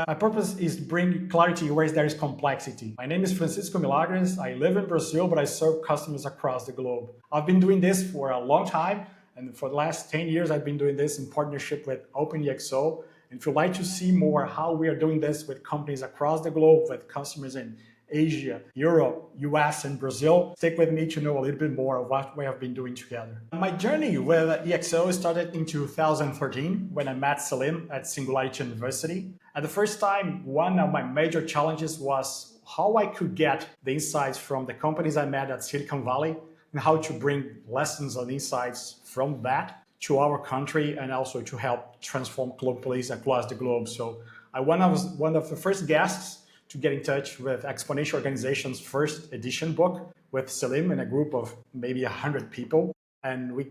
My purpose is to bring clarity where there is complexity. My name is Francisco Milagres. I live in Brazil, but I serve customers across the globe. I've been doing this for a long time, and for the last 10 years, I've been doing this in partnership with OpenExO. And if you'd like to see more how we are doing this with companies across the globe, with customers in Asia, Europe, US, and Brazil, stick with me to know a little bit more of what we have been doing together. My journey with ExO started in 2013 when I met Salim at Singularity University. At the first time, one of my major challenges was how I could get the insights from the companies I met at Silicon Valley and how to bring lessons and insights from that to our country and also to help transform companies across the globe. So I was one of the first guests to get in touch with Exponential Organizations' first edition book with Salim and a group of maybe 100 people. And we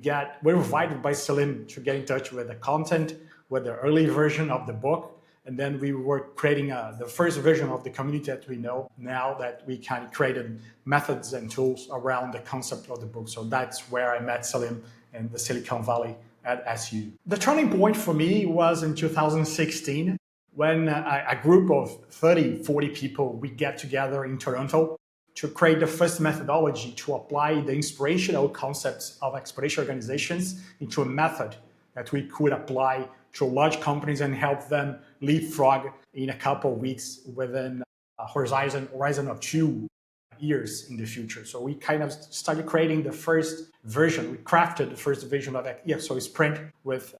were invited by Salim to get in touch with the content, with the early version of the book. And then we were creating the first version of the community that we know now, that we kind of created methods and tools around the concept of the book. So that's where I met Salim in the Silicon Valley at SU. The turning point for me was in 2016, when a group of 30, 40 people, we get together in Toronto to create the first methodology to apply the inspirational concepts of exponential organizations into a method that we could apply to large companies and help them leapfrog in a couple of weeks within a horizon of 2 years in the future. So we kind of started creating the first version. We crafted the first version of ExO Sprint with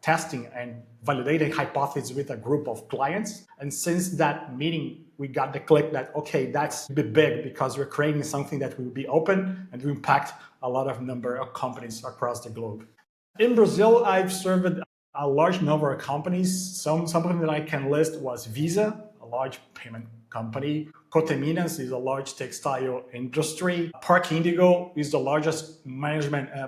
testing and validating hypotheses with a group of clients. And since that meeting, we got the click that, okay, that's a bit big because we're creating something that will be open and will impact a lot of number of companies across the globe. In Brazil, I've served a large number of companies. Some of them that I can list was Visa, a large payment company. Coteminas is a large textile industry. Park Indigo is the largest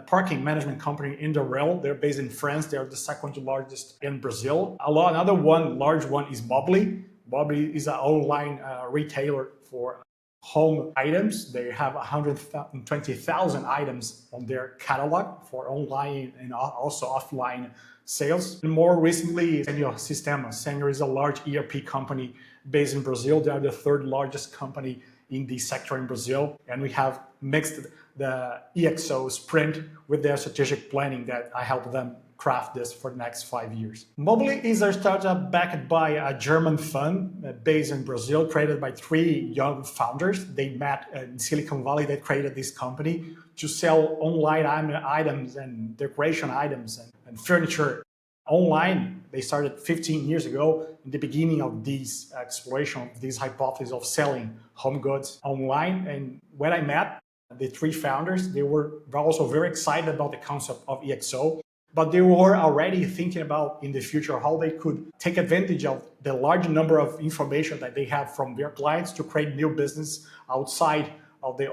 parking management company in the world. They're based in France. They're the second largest in Brazil. Another large one is Mobly. Mobly is an online retailer for home items. They have 120,000 items on their catalog for online and also offline sales. And more recently, Sistemas. Senhor is a large ERP company based in Brazil. They are the third largest company in the sector in Brazil. And we have mixed the ExO Sprint with their strategic planning that I help them craft this for the next 5 years. Mobly is a startup backed by a German fund based in Brazil, created by 3 young founders. They met in Silicon Valley. They created this company to sell online items and decoration items and furniture online. They started 15 years ago in the beginning of this exploration, this hypothesis of selling home goods online. And when I met the 3 founders, they were also very excited about the concept of ExO, but they were already thinking about in the future how they could take advantage of the large number of information that they have from their clients to create new business outside of the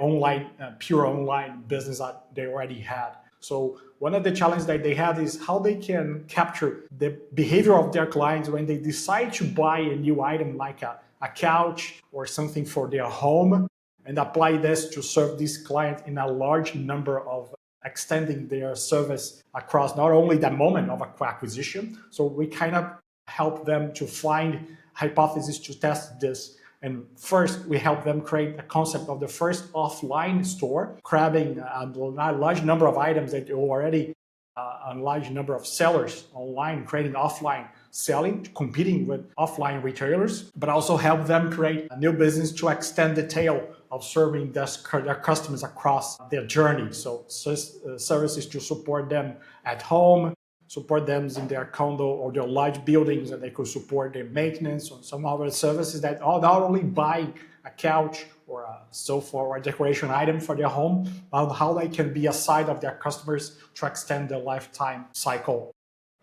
pure online business that they already had. So one of the challenges that they have is how they can capture the behavior of their clients when they decide to buy a new item like a couch or something for their home, and apply this to serve this client in a large number of extending their service across not only the moment of acquisition. So we kind of help them to find hypotheses to test this. And first, we help them create a concept of the first offline store, grabbing a large number of items that already a large number of sellers online, creating offline selling, competing with offline retailers, but also help them create a new business to extend the tail of serving their customers across their journey. So services to support them at home, support them in their condo or their large buildings, and they could support their maintenance or some other services that are not only buying a couch or a sofa or a decoration item for their home, but how they can be a side of their customers to extend their lifetime cycle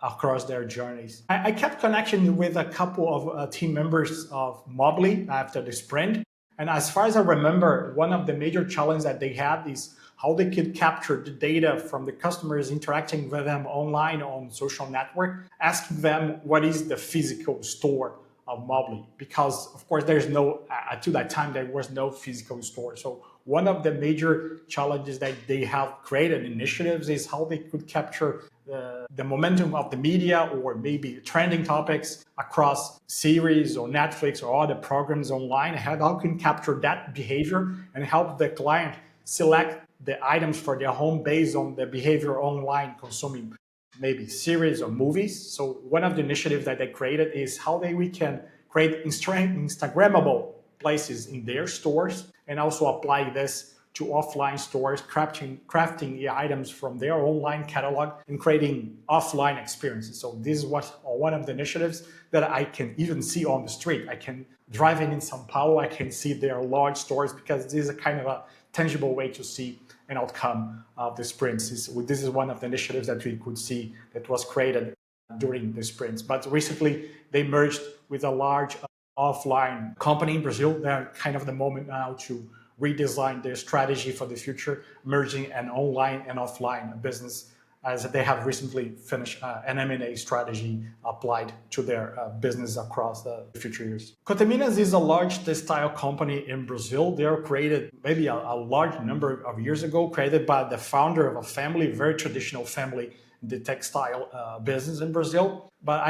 across their journeys. I kept connection with a couple of team members of Mobly after the sprint. And as far as I remember, one of the major challenges that they had is how they could capture the data from the customers interacting with them online on social network, asking them what is the physical store of Mobly, because of course there's no, to that time there was no physical store. So one of the major challenges that they have created initiatives is how they could capture the momentum of the media or maybe trending topics across series or Netflix or other programs online. How can capture that behavior and help the client select the items for their home based on the behavior online consuming maybe series or movies. So one of the initiatives that they created is how we can create Instagrammable places in their stores and also apply this to offline stores, crafting the items from their online catalog and creating offline experiences. So this is one of the initiatives that I can even see on the street. I can drive in Sao Paulo, I can see their large stores because this is a kind of a tangible way to see an outcome of the sprints. This is one of the initiatives that we could see that was created during the sprints. But recently they merged with a large offline company in Brazil. They're kind of the moment now to redesign their strategy for the future, merging an online and offline business, as they have recently finished an M&A strategy applied to their business across the future years. Coteminas is a large textile company in Brazil. They were created maybe a large number of years ago, created by the founder of a family, very traditional family in the textile business in Brazil. But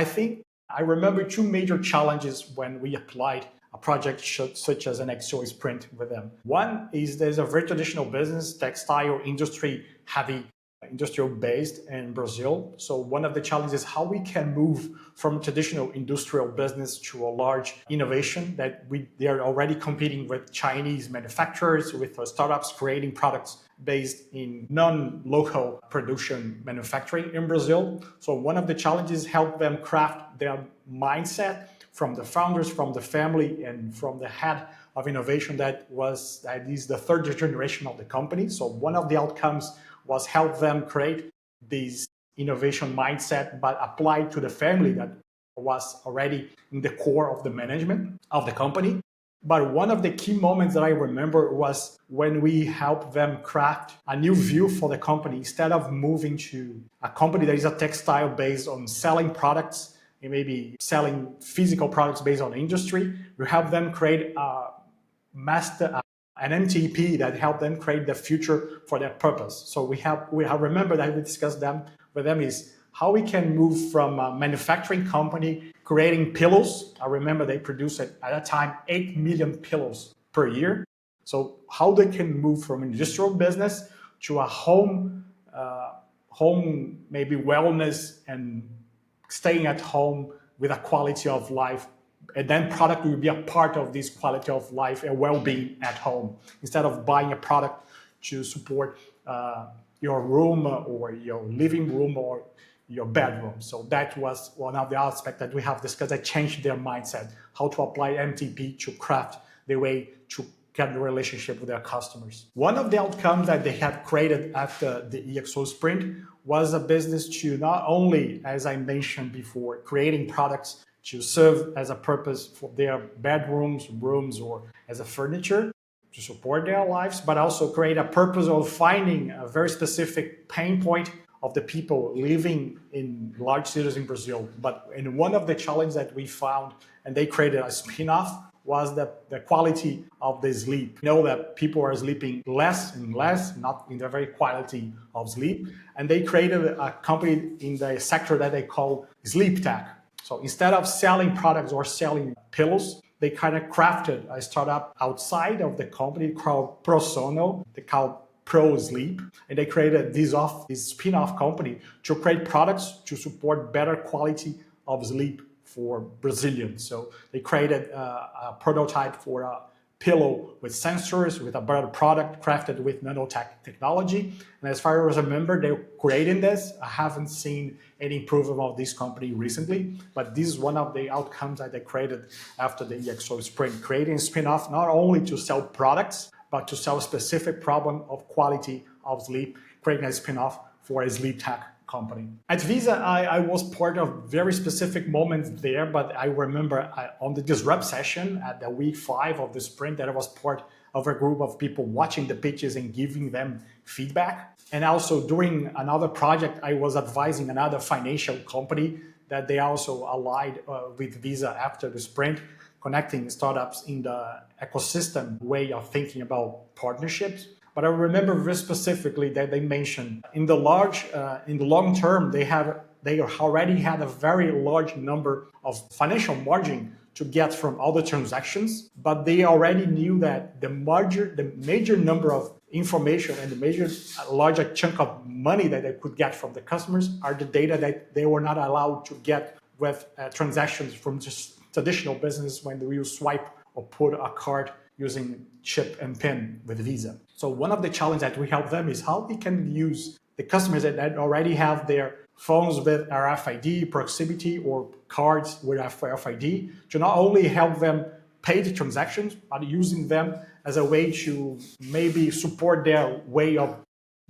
I remember two major challenges when we applied a project such as an ExO sprint with them. One is there's a very traditional business, textile industry, heavy industrial based in Brazil. So one of the challenges is how we can move from traditional industrial business to a large innovation that they are already competing with Chinese manufacturers, with startups creating products based in non-local production manufacturing in Brazil. So one of the challenges help them craft their mindset from the founders, from the family, and from the head of innovation that is the third generation of the company. So one of the outcomes was help them create this innovation mindset, but applied to the family that was already in the core of the management of the company. But one of the key moments that I remember was when we helped them craft a new view for the company. Instead of moving to a company that is a textile based on selling products, and maybe selling physical products based on industry, we help them create an MTP that helped them create the future for their purpose. So we have remember that we discussed with them is how we can move from a manufacturing company creating pillows. I remember they produced at that time 8 million pillows per year. So how they can move from industrial business to a home maybe wellness and staying at home with a quality of life, and then product will be a part of this quality of life and well-being at home, instead of buying a product to support your room or your living room or your bedroom. So that was one of the aspects that we have discussed that changed their mindset, how to apply MTP to craft the way to get the relationship with their customers. One of the outcomes that they have created after the ExO sprint was a business to not only, as I mentioned before, creating products to serve as a purpose for their bedrooms, rooms, or as a furniture to support their lives, but also create a purpose of finding a very specific pain point of the people living in large cities in Brazil. But in one of the challenges that we found, and they created a spin-off, was the quality of the sleep. You know that people are sleeping less and less, not in the very quality of sleep. And they created a company in the sector that they call sleep tech. So instead of selling products or selling pillows, they kind of crafted a startup outside of the company called ProSono. They called Pro Sleep, and they created this spin-off company to create products to support better quality of sleep for Brazilians. So they created a prototype for a pillow with sensors, with a better product crafted with nanotech technology. And as far as I remember, they're creating this. I haven't seen any improvement of this company recently, but this is one of the outcomes that they created after the ExO sprint, creating a spin-off not only to sell products, but to sell a specific problem of quality of sleep, creating a spin-off for a sleep tech company. At Visa, I was part of very specific moments there, but I remember on the Disrupt session at the week 5 of the sprint that I was part of a group of people watching the pitches and giving them feedback. And also during another project, I was advising another financial company that they also allied with Visa after the sprint, connecting startups in the ecosystem way of thinking about partnerships. But I remember very specifically that they mentioned in the long term, they already had a very large number of financial margin to get from all the transactions, but they already knew that the major number of information and the larger chunk of money that they could get from the customers are the data that they were not allowed to get with transactions from just traditional business when you swipe or put a card using chip and PIN with Visa. So one of the challenges that we help them is how we can use the customers that already have their phones with RFID, proximity, or cards with RFID to not only help them pay the transactions, but using them as a way to maybe support their way of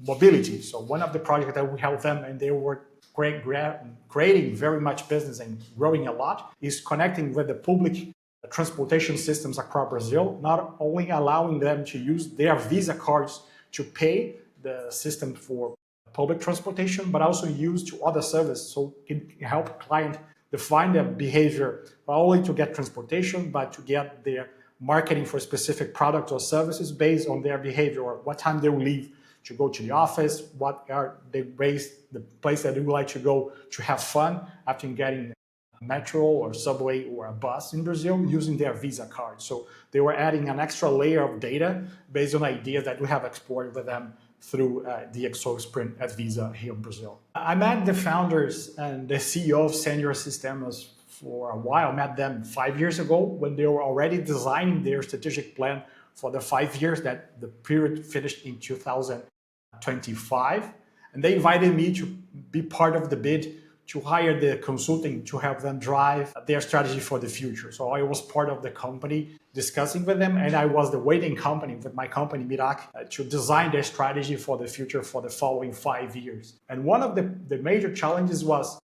mobility. So one of the projects that we help them, and they were creating very much business and growing a lot, is connecting with the public transportation systems across Brazil, not only allowing them to use their Visa cards to pay the system for public transportation, but also use to other services. So it can help client define their behavior, not only to get transportation, but to get their marketing for specific products or services based on their behavior, or what time they will leave to go to the office, what are the place that they would like to go to have fun after getting a metro or subway or a bus in Brazil using their Visa card. So they were adding an extra layer of data based on ideas that we have explored with them through the ExO sprint at Visa here in Brazil. I met the founders and the CEO of Senior Sistemas for a while. I met them 5 years ago when they were already designing their strategic plan for the 5 years that the period finished in 2025. And they invited me to be part of the bid to hire the consulting to help them drive their strategy for the future. So I was part of the company discussing with them, and I was the waiting company with my company, Mirak, to design their strategy for the future for the following 5 years. And one of the major challenges was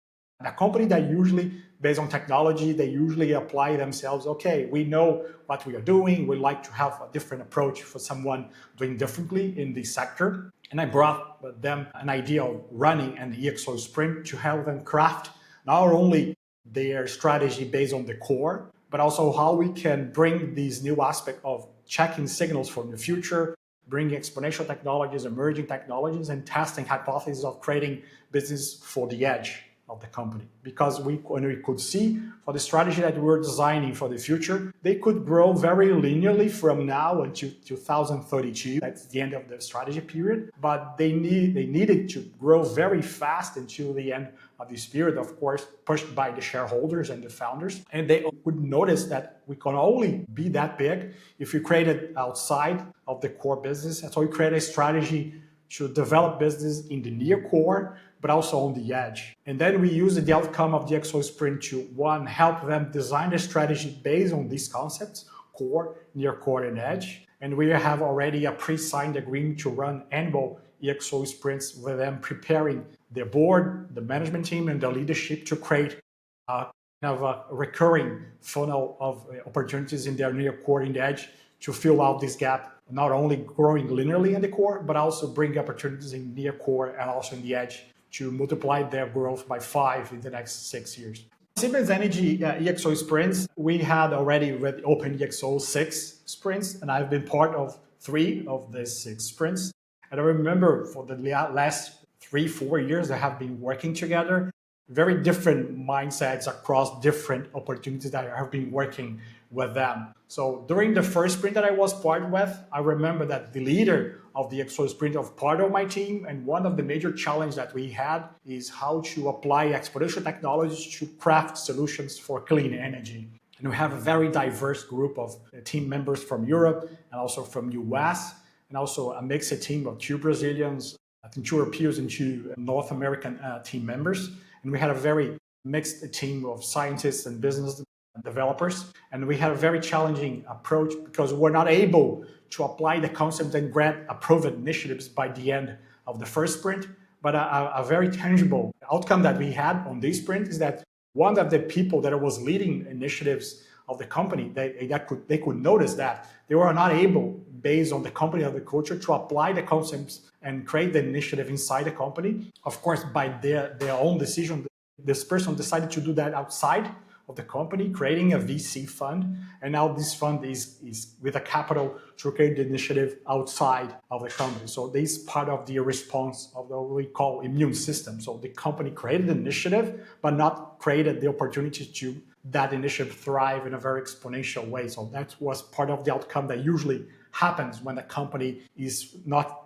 a company that usually, based on technology, they usually apply themselves, okay, we know what we are doing, we like to have a different approach for someone doing differently in the sector. And I brought them an idea of running an ExO sprint to help them craft not only their strategy based on the core, but also how we can bring these new aspects of checking signals from the future, bringing exponential technologies, emerging technologies, and testing hypotheses of creating business for the edge of the company. Because when we could see for the strategy that we were designing for the future, they could grow very linearly from now until 2032. That's the end of the strategy period. But they needed to grow very fast until the end of this period, of course, pushed by the shareholders and the founders. And they would notice that we can only be that big if we created outside of the core business. And so we created a strategy to develop business in the near core, but also on the edge. And then we use the outcome of the ExO sprint to, one, help them design the strategy based on these concepts, core, near core, and edge. And we have already a pre-signed agreement to run annual ExO sprints with them, preparing their board, the management team, and the leadership to create a recurring funnel of opportunities in their near core and edge to fill out this gap, not only growing linearly in the core, but also bring opportunities in near core and also in the edge to multiply their growth by 5 in the next 6 years. Siemens Energy ExO sprints, we had already with OpenExO 6 sprints, and I've been part of 3 of these 6 sprints. And I remember for the last 3-4 years, I have been working together, very different mindsets across different opportunities that I have been working with them. So during the first sprint that I was part with, I remember that the leader of the ExO sprint of part of my team, and one of the major challenges that we had is how to apply exponential technologies to craft solutions for clean energy. And we have a very diverse group of team members from Europe and also from US, and also a mixed team of 2 Brazilians, I think 2 Europeans and 2 North American team members. And we had a very mixed team of scientists and business developers. And we had a very challenging approach because we're not able to apply the concept and grant approved initiatives by the end of the first sprint. But a very tangible outcome that we had on this sprint is that one of the people that was leading initiatives of the company, they could notice that they were not able, based on the company or the culture, to apply the concepts and create the initiative inside the company. Of course, by their own decision, this person decided to do that outside of the company, creating a VC fund. And now this fund is with a capital to create the initiative outside of the company. So this is part of the response of what we call immune system. So the company created the initiative, but not created the opportunity to that initiative thrive in a very exponential way. So that was part of the outcome that usually happens when a company is not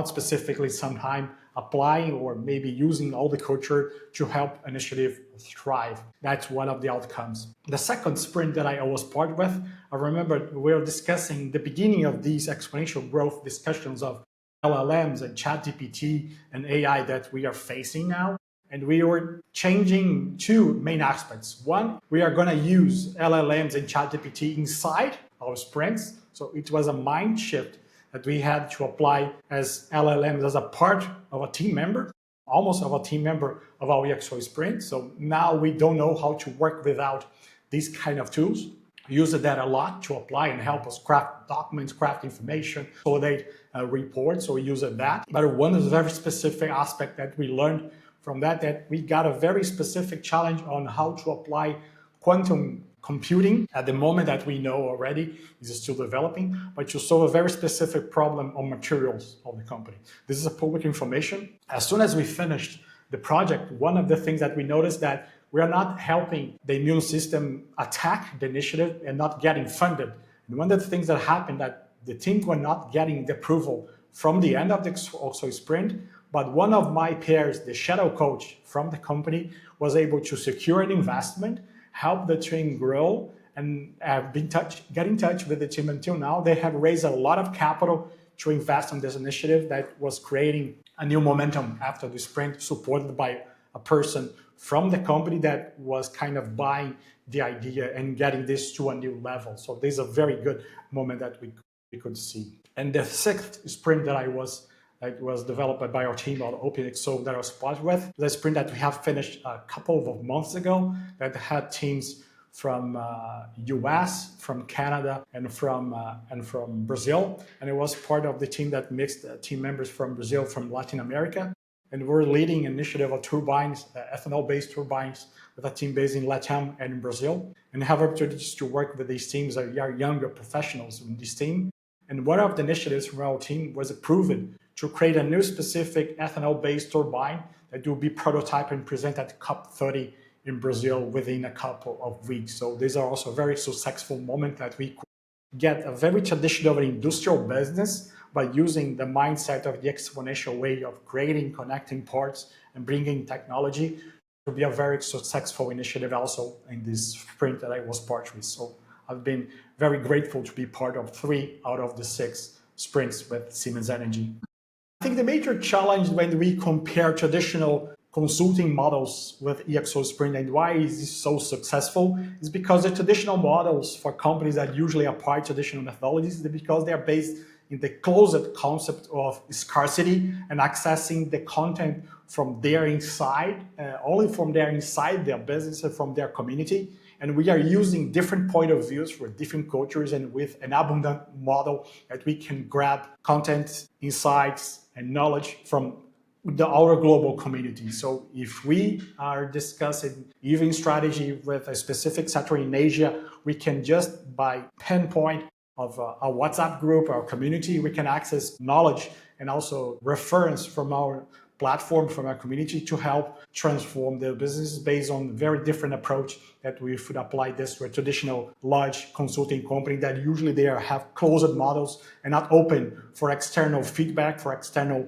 specifically sometime applying or maybe using all the culture to help initiative thrive. That's one of the outcomes. The second sprint that I was part with, I remember we were discussing the beginning of these exponential growth discussions of LLMs and ChatGPT and AI that we are facing now. And we were changing two main aspects. One, we are going to use LLMs and ChatGPT inside our sprints. So it was a mind shift that we had to apply as LLMs as a part of a team member, almost of a team member of our ExO sprint. So now we don't know how to work without these kind of tools. We use that a lot to apply and help us craft documents, craft information, consolidate reports. So we use that. But one is a very specific aspect that we learned from that we got a very specific challenge on how to apply quantum computing at the moment that we know already is still developing, but to solve a very specific problem on materials of the company. This is a public information. As soon as we finished the project, one of the things that we noticed that we are not helping the immune system attack the initiative and not getting funded. And one of the things that happened that the team were not getting the approval from the end of the ExO sprint, but one of my peers, the shadow coach from the company, was able to secure an investment, help the team grow, and get in touch with the team until now. They have raised a lot of capital to invest in this initiative that was creating a new momentum after the sprint, supported by a person from the company that was kind of buying the idea and getting this to a new level. So this is a very good moment that we could see. And the sixth sprint that was developed by our team on OpenExO that I was part with, the sprint that we have finished a couple of months ago that had teams from US, from Canada, and from Brazil. And it was part of the team that mixed team members from Brazil, from Latin America. And we're leading an initiative of turbines, ethanol-based turbines, with a team based in Latam and in Brazil. And have opportunities to work with these teams that are younger professionals in this team. And one of the initiatives from our team was approved to create a new specific ethanol-based turbine that will be prototyped and presented at COP30 in Brazil within a couple of weeks. So these are also very successful moments that we could get a very traditional industrial business by using the mindset of the exponential way of creating, connecting parts, and bringing technology to be a very successful initiative also in this sprint that I was part with. So I've been very grateful to be part of 3 out of the 6 sprints with Siemens Energy. I think the major challenge when we compare traditional consulting models with ExO Sprint and why is this so successful is because the traditional models for companies that usually apply traditional methodologies is because they are based in the closed concept of scarcity and accessing the content from their inside, only from their inside their business and from their community. And we are using different point of views for different cultures and with an abundant model that we can grab content, insights, and knowledge from our global community. So if we are discussing even strategy with a specific sector in Asia, we can just by pinpoint of a WhatsApp group, our community, we can access knowledge and also reference from our platform, from our community to help transform their business based on a very different approach that we should apply this to a traditional large consulting company that usually they have closed models and not open for external feedback, for external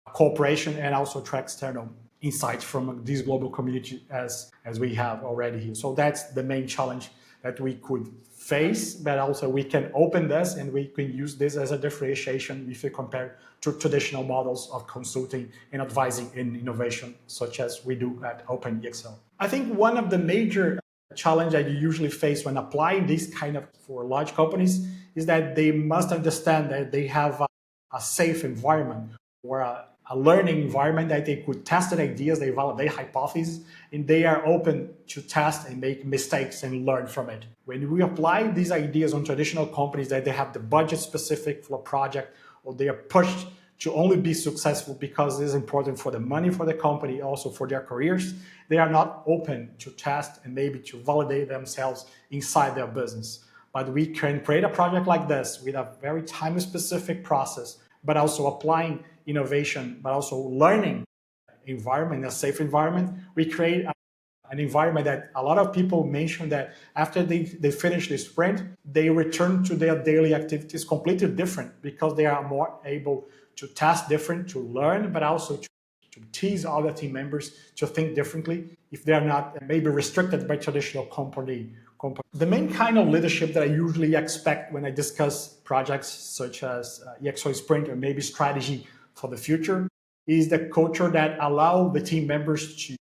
cooperation, and also to external insights from this global community as we have already here. So that's the main challenge that we could face, but also we can open this and we can use this as a differentiation if you compare to traditional models of consulting and advising in innovation, such as we do at OpenExO. I think one of the major challenge that you usually face when applying this kind of for large companies is that they must understand that they have a safe environment or a learning environment that they could test their ideas, they validate hypotheses, and they are open to test and make mistakes and learn from it. When we apply these ideas on traditional companies that they have the budget specific for a project or they are pushed to only be successful because it is important for the money for the company, also for their careers. They are not open to test and maybe to validate themselves inside their business. But we can create a project like this with a very time-specific process, but also applying innovation, but also learning environment, a safe environment. We create an environment that a lot of people mention that after they finish the sprint, they return to their daily activities completely different because they are more able to test different, to learn, but also to tease other team members to think differently if they are not maybe restricted by traditional company. The main kind of leadership that I usually expect when I discuss projects such as ExO Sprint or maybe strategy for the future is the culture that allow the team members to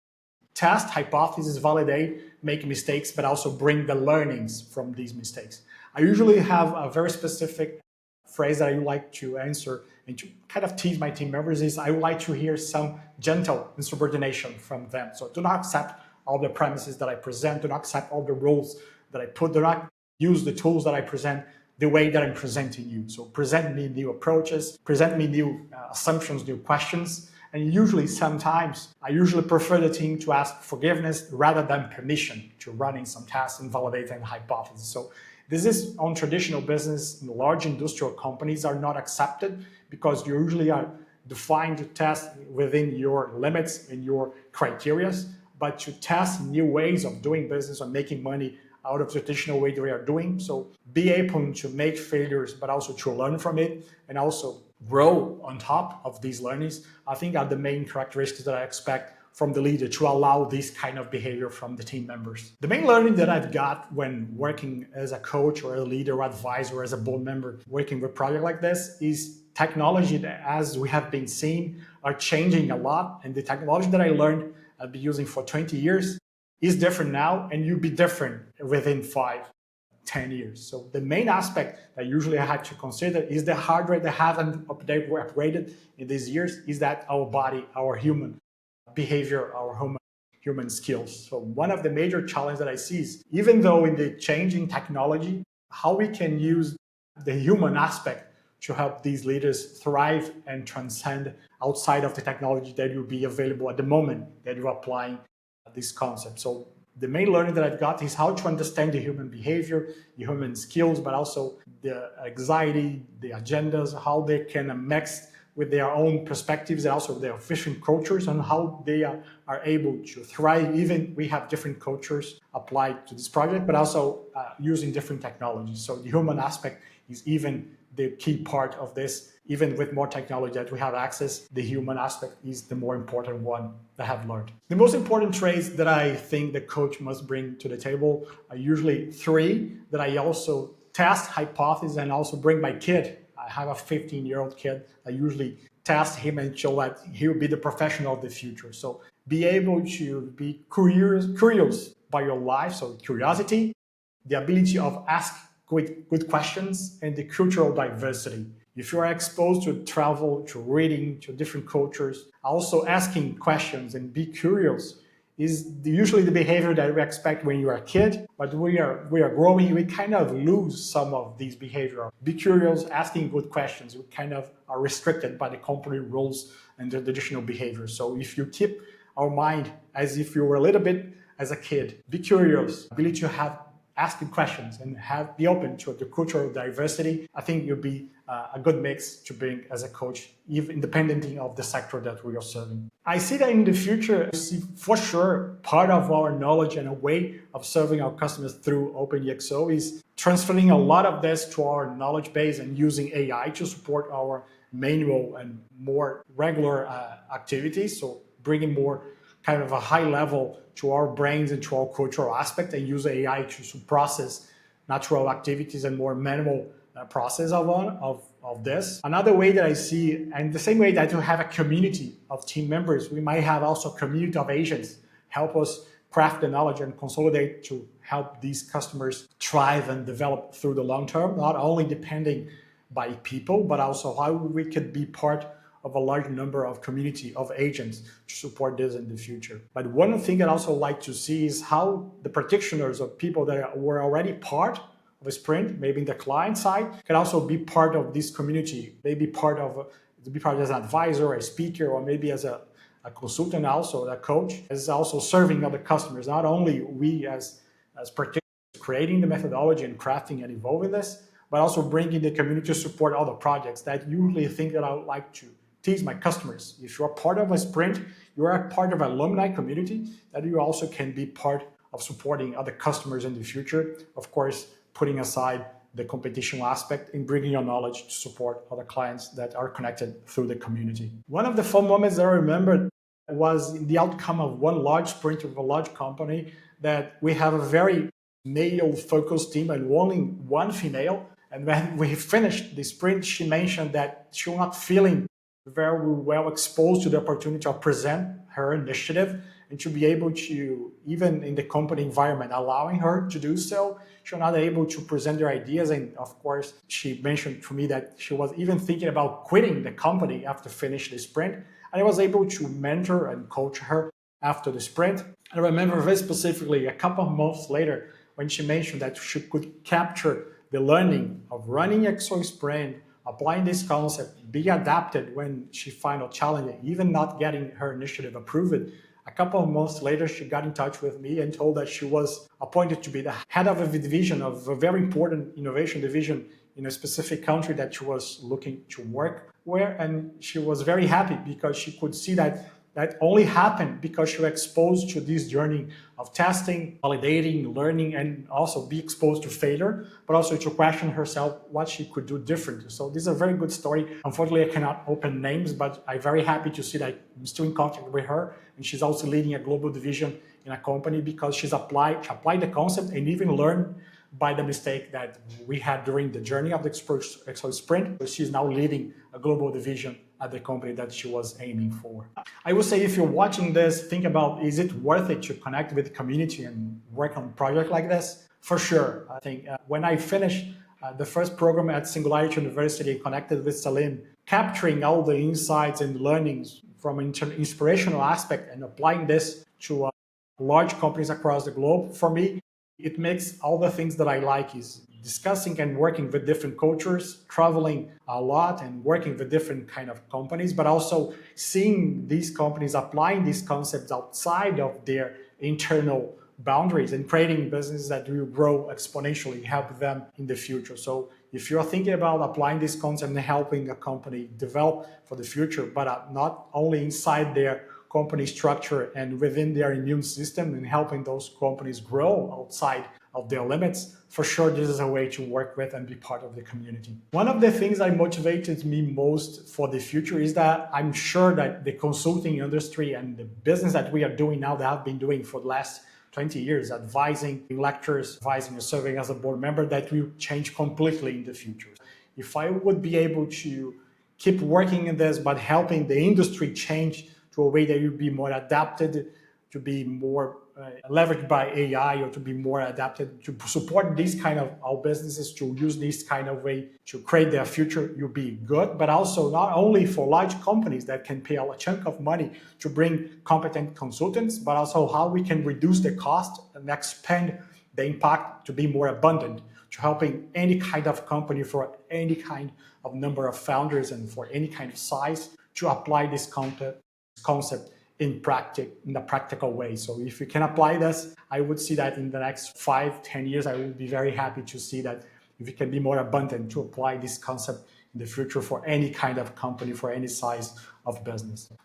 test, hypothesis, validate, make mistakes, but also bring the learnings from these mistakes. I usually have a very specific phrase that I like to answer and to kind of tease my team members is I would like to hear some gentle insubordination from them. So do not accept all the premises that I present, do not accept all the rules that I put, do not use the tools that I present the way that I'm presenting you. So present me new approaches, present me new assumptions, new questions. And usually, sometimes, I usually prefer the team to ask forgiveness rather than permission to running some tests and validating hypotheses. So this is on traditional business, large industrial companies are not accepted because you usually are defined to test within your limits and your criteria, but to test new ways of doing business or making money out of the traditional way that we are doing. So be able to make failures, but also to learn from it and also grow on top of these learnings, I think are the main characteristics that I expect from the leader to allow this kind of behavior from the team members. The main learning that I've got when working as a coach or a leader or advisor or as a board member working with a project like this is technology that, as we have been seeing, are changing a lot. And the technology that I learned I've been using for 20 years is different now and you'll be different within 5-10 years. So the main aspect that usually I had to consider is the hardware that haven't upgraded in these years is that our body, our human behavior, our human skills. So one of the major challenges that I see is even though in the changing technology, how we can use the human aspect to help these leaders thrive and transcend outside of the technology that will be available at the moment that you're applying this concept. So the main learning that I've got is how to understand the human behavior, the human skills, but also the anxiety, the agendas, how they can mix with their own perspectives and also their different cultures and how they are able to thrive. Even we have different cultures applied to this project, but also using different technologies. So the human aspect is even the key part of this. Even with more technology that we have access, the human aspect is the more important one that I have learned. The most important traits that I think the coach must bring to the table are usually 3 that I also test, hypothesis, and also bring my kid. I have a 15-year-old kid. I usually test him and show that he will be the professional of the future. So be able to be curious by your life. So curiosity, the ability of ask good questions, and the cultural diversity. If you are exposed to travel, to reading, to different cultures, also asking questions and be curious is usually the behavior that we expect when you are a kid, but we are growing, we kind of lose some of these behavior. Be curious, asking good questions, we kind of are restricted by the company rules and the traditional behavior. So if you keep our mind as if you were a little bit as a kid, be curious, ability to have asking questions and be open to the cultural diversity, I think you'll be a good mix to bring as a coach, even independently of the sector that we are serving. I see that in the future, I see for sure part of our knowledge and a way of serving our customers through OpenExO is transferring a lot of this to our knowledge base and using AI to support our manual and more regular activities. So bringing more kind of a high level to our brains and to our cultural aspect and use AI to process natural activities and more manual process of this. Another way that I see, and the same way that you have a community of team members, we might have also a community of agents help us craft the knowledge and consolidate to help these customers thrive and develop through the long term, not only depending by people, but also how we could be part of a large number of community of agents to support this in the future. But one thing I'd also like to see is how the practitioners of people that were already part of a sprint, maybe in the client side, can also be part of this community, maybe part of to be part as an advisor, a speaker, or maybe as a consultant also, a coach, is also serving other customers. Not only we as practitioners creating the methodology and crafting and evolving this, but also bringing the community to support other projects. That usually thing that I would like to teach my customers. If you're part of a sprint, you are part of an alumni community, that you also can be part of supporting other customers in the future. Of course, putting aside the competition aspect and bringing your knowledge to support other clients that are connected through the community. One of the fun moments that I remember was the outcome of one large sprint of a large company, that we have a very male-focused team and only one female. And when we finished the sprint, she mentioned that she was not feeling very well exposed to the opportunity to present her initiative and to be able to, even in the company environment, allowing her to do so. She was not able to present her ideas. And of course, she mentioned to me that she was even thinking about quitting the company after finishing the sprint. And I was able to mentor and coach her after the sprint. I remember very specifically a couple of months later when she mentioned that she could capture the learning of running ExO sprint, applying this concept, be adapted when she found a challenge, even not getting her initiative approved. A couple of months later, she got in touch with me and told that she was appointed to be the head of a division of a very important innovation division in a specific country that she was looking to work with. And she was very happy because she could see that only happened because she was exposed to this journey of testing, validating, learning, and also be exposed to failure, but also to question herself what she could do differently. So this is a very good story. Unfortunately, I cannot open names, but I'm very happy to see that I'm still in contact with her. And she's also leading a global division in a company because she's applied the concept and even learned by the mistake that we had during the journey of the ExO sprint. She's now leading a global division at the company that she was aiming for. I would say if you're watching this, think about, is it worth it to connect with the community and work on a project like this? For sure. I think when I finished the first program at Singularity University, connected with Salim, capturing all the insights and learnings from an inspirational aspect and applying this to large companies across the globe, for me, it makes all the things that I like is discussing and working with different cultures, traveling a lot and working with different kind of companies, but also seeing these companies applying these concepts outside of their internal boundaries and creating businesses that will grow exponentially, help them in the future. So if you're thinking about applying this concept and helping a company develop for the future, but not only inside their company structure and within their immune system and helping those companies grow outside of their limits, for sure this is a way to work with and be part of the community. One of the things that motivated me most for the future is that I'm sure that the consulting industry and the business that we are doing now, that I've been doing for the last 20 years, advising lectures, advising and serving as a board member, that will change completely in the future. If I would be able to keep working in this, but helping the industry change to a way that will be more adapted, to be more leveraged by AI, or to be more adapted to support these kind of our businesses to use this kind of way to create their future, you'll be good. But also not only for large companies that can pay a chunk of money to bring competent consultants, but also how we can reduce the cost and expand the impact to be more abundant, to helping any kind of company for any kind of number of founders and for any kind of size to apply this concept in a practical way. So if you can apply this, I would see that in the next 5-10 years, I would be very happy to see that if you can be more abundant to apply this concept in the future for any kind of company, for any size of business.